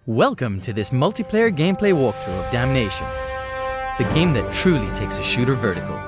Welcome to this multiplayer gameplay walkthrough of ＤemNation, the game that truly takes a shooter vertical.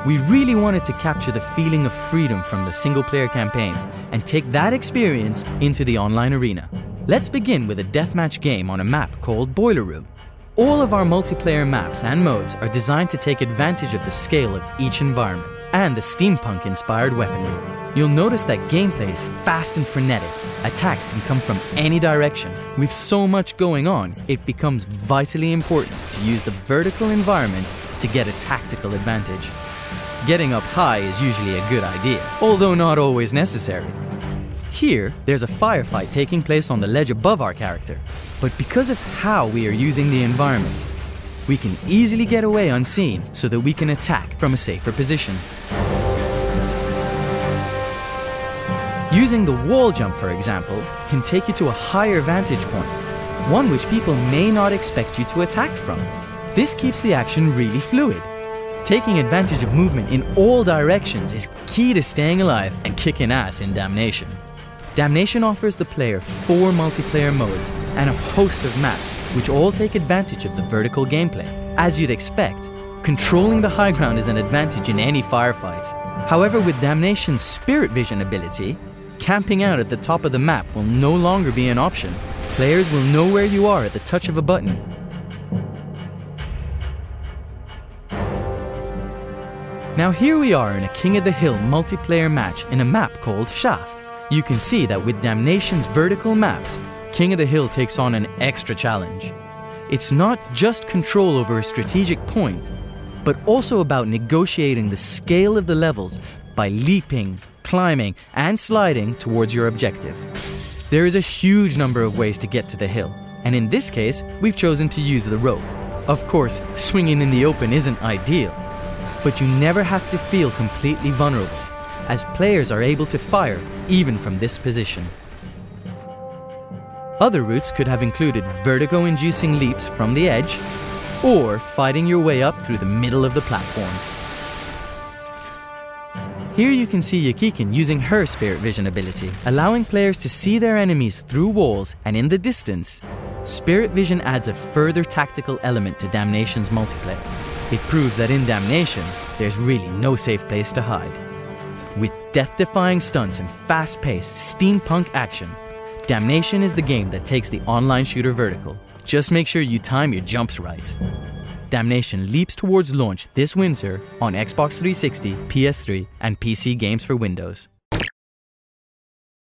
We really wanted to capture the feeling of freedom from the single-player campaign and take that experience into the online arena. Let's begin with a deathmatch game on a map called Boiler Room. All of our multiplayer maps and modes are designed to take advantage of the scale of each environment and the steampunk-inspired weaponry. You'll notice that gameplay is fast and frenetic. Attacks can come from any direction. With so much going on, it becomes vitally important to use the vertical environment to get a tactical advantage. Getting up high is usually a good idea, although not always necessary. Here, there's a firefight taking place on the ledge above our character, but because of how we are using the environment, we can easily get away unseen so that we can attack from a safer position. Using the wall jump, for example, can take you to a higher vantage point, one which people may not expect you to attack from. This keeps the action really fluid. Taking advantage of movement in all directions is key to staying alive and kicking ass in ＤemNation. DemNation offers the player 4 multiplayer modes and a host of maps which all take advantage of the vertical gameplay. As you'd expect, controlling the high ground is an advantage in any firefight. However, with ＤemNation's Spirit Vision ability, camping out at the top of the map will no longer be an option. Players will know where you are at the touch of a button. Now here we are in a King of the Hill multiplayer match in a map called Shaft. You can see that with ＤemNation's vertical maps, King of the Hill takes on an extra challenge. It's not just control over a strategic point, but also about negotiating the scale of the levels by leaping, climbing, and sliding towards your objective. There is a huge number of ways to get to the hill, and in this case, we've chosen to use the rope. Of course, swinging in the open isn't ideal, but you never have to feel completely vulnerable, as players are able to fire even from this position. Other routes could have included vertigo-inducing leaps from the edge, or fighting your way up through the middle of the platform. Here you can see Yakikin using her Spirit Vision ability, allowing players to see their enemies through walls and in the distance. Spirit Vision adds a further tactical element to DemNation's multiplayer. It proves that in DemNation, there's really no safe place to hide. With death-defying stunts and fast-paced steampunk action, DemNation is the game that takes the online shooter vertical. Just make sure you time your jumps right. DemNation leaps towards launch this winter on Xbox 360, PS3, and PC games for Windows.